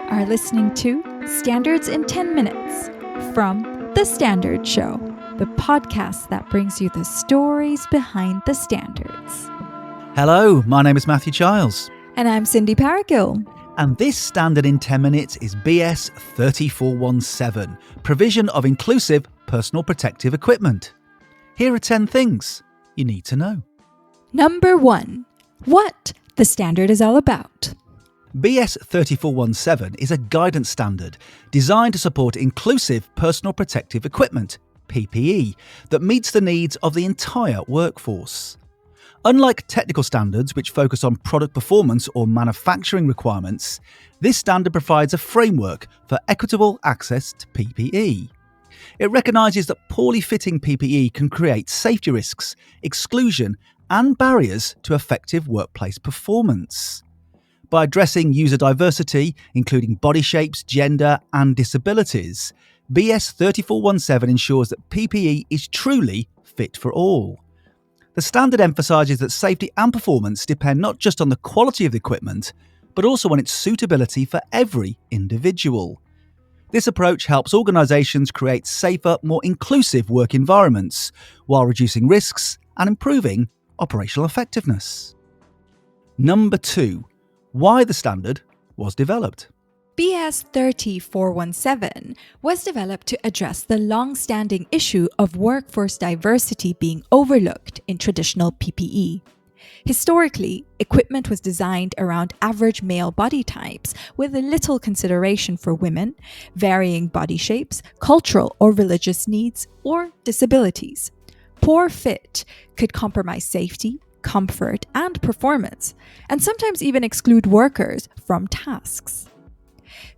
are listening to Standards in 10 Minutes from The Standard Show, the podcast that brings you the stories behind the standards. Hello, my name is Matthew Giles. And I'm Cindy Paragill. And this Standard in 10 Minutes is BS 3417, Provision of Inclusive Personal Protective Equipment. Here are 10 things you need to know. Number 1. What the standard is all about. BS 3417 is a guidance standard designed to support inclusive personal protective equipment, PPE, that meets the needs of the entire workforce. Unlike technical standards which focus on product performance or manufacturing requirements, this standard provides a framework for equitable access to PPE. It recognises that poorly fitting PPE can create safety risks, exclusion, and barriers to effective workplace performance. By addressing user diversity, including body shapes, gender, and disabilities, BS 3417 ensures that PPE is truly fit for all. The standard emphasises that safety and performance depend not just on the quality of the equipment, but also on its suitability for every individual. This approach helps organisations create safer, more inclusive work environments, while reducing risks and improving operational effectiveness. Number 2. Why the standard was developed. BS 3417 was developed to address the long-standing issue of workforce diversity being overlooked in traditional PPE. Historically, equipment was designed around average male body types with little consideration for women, varying body shapes, cultural or religious needs, or disabilities. Poor fit could compromise safety, comfort, and performance, and sometimes even exclude workers from tasks.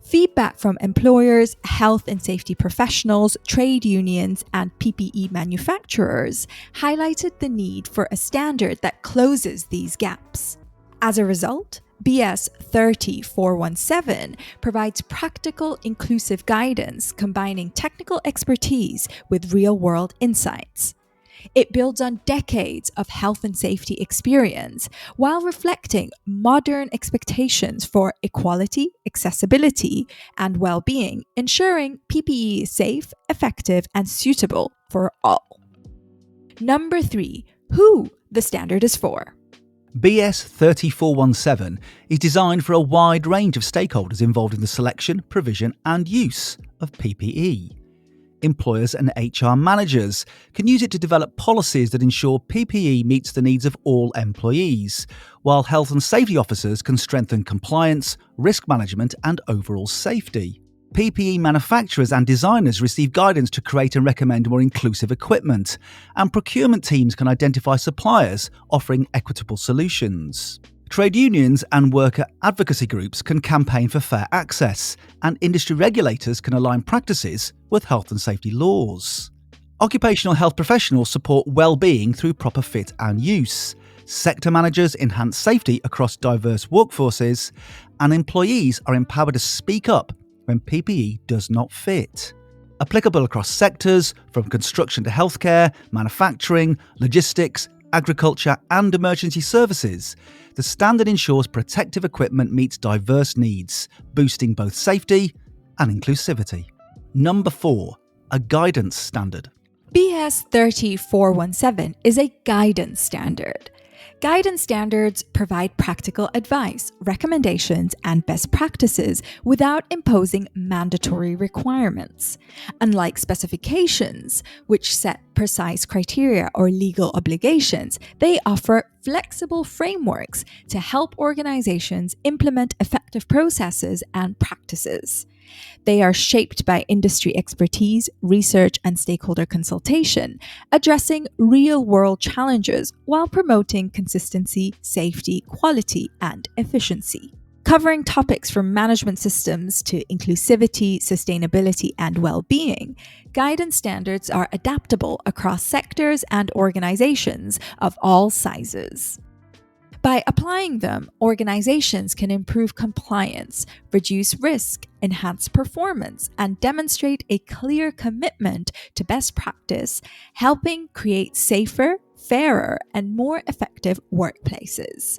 Feedback from employers, health and safety professionals, trade unions, and PPE manufacturers highlighted the need for a standard that closes these gaps. As a result, BS 3417 provides practical, inclusive guidance combining technical expertise with real-world insights. It builds on decades of health and safety experience while reflecting modern expectations for equality, accessibility, and well-being, ensuring PPE is safe, effective, and suitable for all. Number 3. Who the standard is for. BS 3417 is designed for a wide range of stakeholders involved in the selection, provision, and use of PPE. Employers and HR managers can use it to develop policies that ensure PPE meets the needs of all employees, while health and safety officers can strengthen compliance, risk management, and overall safety. PPE manufacturers and designers receive guidance to create and recommend more inclusive equipment, and procurement teams can identify suppliers offering equitable solutions. Trade unions and worker advocacy groups can campaign for fair access, and industry regulators can align practices with health and safety laws. Occupational health professionals support well-being through proper fit and use. Sector managers enhance safety across diverse workforces, and employees are empowered to speak up when PPE does not fit. Applicable across sectors from construction to healthcare, manufacturing, logistics, agriculture, and emergency services, the standard ensures protective equipment meets diverse needs, boosting both safety and inclusivity. Number 4. A guidance standard. BS 3417 is a guidance standard. Guidance standards provide practical advice, recommendations, and best practices without imposing mandatory requirements. Unlike specifications, which set precise criteria or legal obligations, they offer flexible frameworks to help organizations implement effective processes and practices. They are shaped by industry expertise, research, and stakeholder consultation, addressing real-world challenges while promoting consistency, safety, quality, and efficiency. Covering topics from management systems to inclusivity, sustainability, and well-being, guidance standards are adaptable across sectors and organizations of all sizes. By applying them, organizations can improve compliance, reduce risk, enhance performance, and demonstrate a clear commitment to best practice, helping create safer, fairer, and more effective workplaces.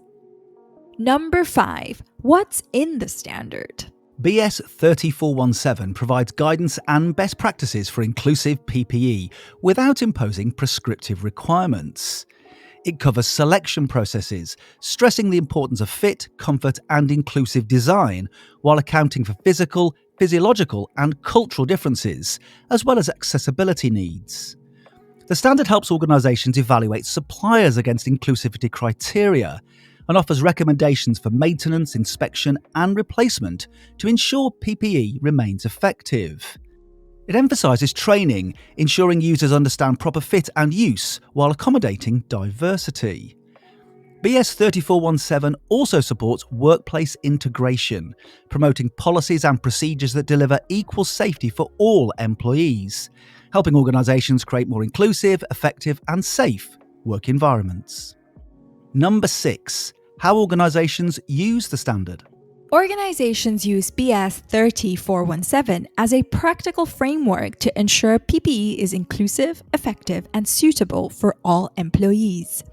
Number 5. What's in the standard? BS 3417 provides guidance and best practices for inclusive PPE without imposing prescriptive requirements. It covers selection processes, stressing the importance of fit, comfort, and inclusive design, while accounting for physical, physiological, and cultural differences, as well as accessibility needs. The standard helps organisations evaluate suppliers against inclusivity criteria and offers recommendations for maintenance, inspection, and replacement to ensure PPE remains effective. It emphasises training, ensuring users understand proper fit and use while accommodating diversity. BS 3417 also supports workplace integration, promoting policies and procedures that deliver equal safety for all employees, helping organisations create more inclusive, effective, and safe work environments. Number 6. How organisations use the standard. Organizations use BS 3417 as a practical framework to ensure PPE is inclusive, effective, and suitable for all employees.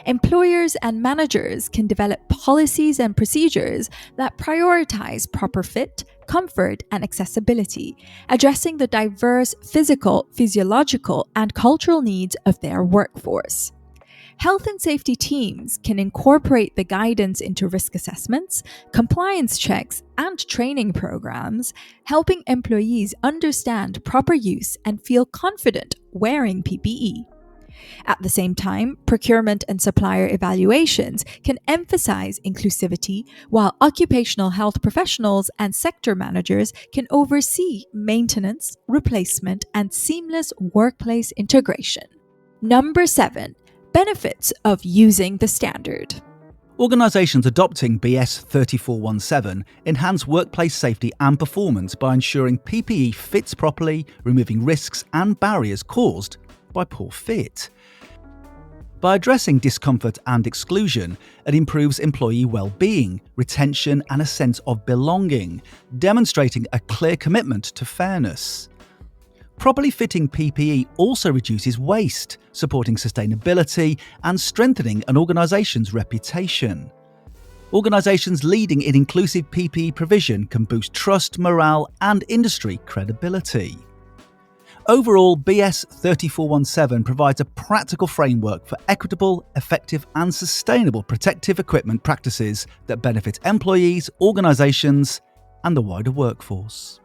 Employers and managers can develop policies and procedures that prioritize proper fit, comfort, and accessibility, addressing the diverse physical, physiological, and cultural needs of their workforce. Health and safety teams can incorporate the guidance into risk assessments, compliance checks, and training programs, helping employees understand proper use and feel confident wearing PPE. At the same time, procurement and supplier evaluations can emphasize inclusivity, while occupational health professionals and sector managers can oversee maintenance, replacement, and seamless workplace integration. Number 7. Benefits of using the standard. Organisations adopting BS 3417 enhance workplace safety and performance by ensuring PPE fits properly, removing risks and barriers caused by poor fit. By addressing discomfort and exclusion, it improves employee well-being, retention, and a sense of belonging, demonstrating a clear commitment to fairness. Properly fitting PPE also reduces waste, supporting sustainability and strengthening an organisation's reputation. Organisations leading in inclusive PPE provision can boost trust, morale, and industry credibility. Overall, BS 3417 provides a practical framework for equitable, effective, and sustainable protective equipment practices that benefit employees, organisations, and the wider workforce.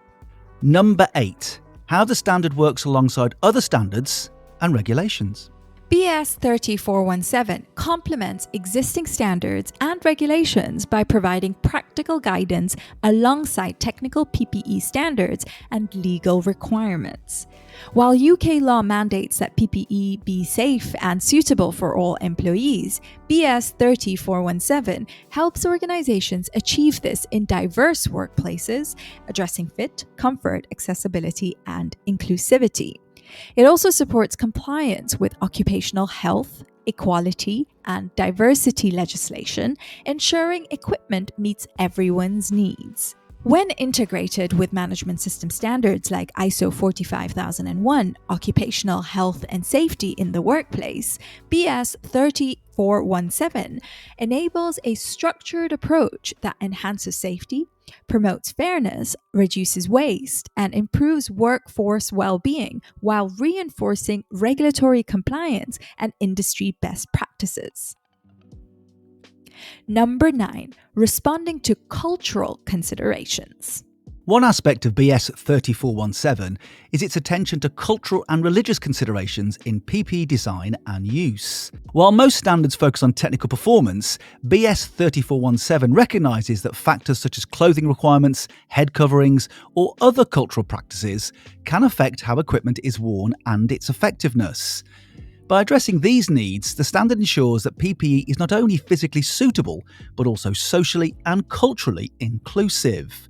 Number 8. How the standard works alongside other standards and regulations. BS 3417 complements existing standards and regulations by providing practical guidance alongside technical PPE standards and legal requirements. While UK law mandates that PPE be safe and suitable for all employees, BS 3417 helps organizations achieve this in diverse workplaces, addressing fit, comfort, accessibility, and inclusivity. It also supports compliance with occupational health, equality, and diversity legislation, ensuring equipment meets everyone's needs. When integrated with management system standards like ISO 45001, Occupational Health and Safety in the Workplace, BS 3417 enables a structured approach that enhances safety, promotes fairness, reduces waste, and improves workforce well-being while reinforcing regulatory compliance and industry best practices. Number 9. Responding to cultural considerations. One aspect of BS 3417 is its attention to cultural and religious considerations in PPE design and use. While most standards focus on technical performance, BS 3417 recognises that factors such as clothing requirements, head coverings, or other cultural practices can affect how equipment is worn and its effectiveness. By addressing these needs, the standard ensures that PPE is not only physically suitable, but also socially and culturally inclusive.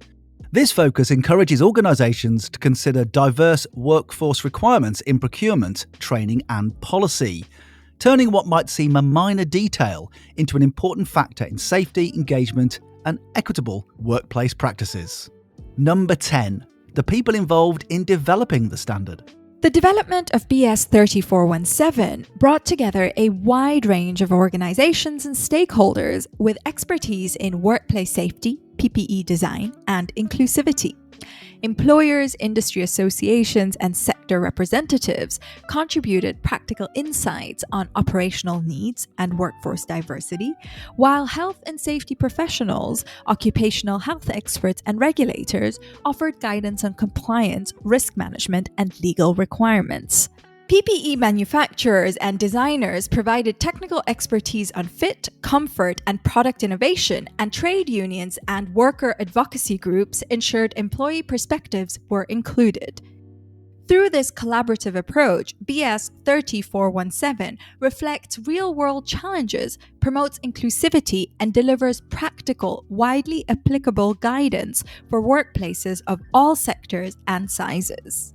This focus encourages organisations to consider diverse workforce requirements in procurement, training, and policy, turning what might seem a minor detail into an important factor in safety, engagement, and equitable workplace practices. Number 10. The people involved in developing the standard. The development of BS 3417 brought together a wide range of organizations and stakeholders with expertise in workplace safety, PPE design, and inclusivity. Employers, industry associations, and sector representatives contributed practical insights on operational needs and workforce diversity, while health and safety professionals, occupational health experts, and regulators offered guidance on compliance, risk management, and legal requirements. PPE manufacturers and designers provided technical expertise on fit, comfort, and product innovation, and trade unions and worker advocacy groups ensured employee perspectives were included. Through this collaborative approach, BS 3417 reflects real-world challenges, promotes inclusivity, and delivers practical, widely applicable guidance for workplaces of all sectors and sizes.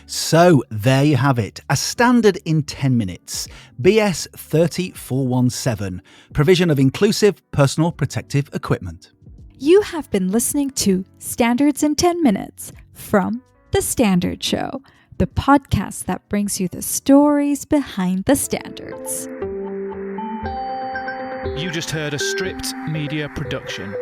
So there you have it, a standard in 10 minutes, BS 3417, provision of inclusive personal protective equipment. You have been listening to Standards in 10 Minutes from The Standard Show, the podcast that brings you the stories behind the standards. You just heard a Stripped Media production.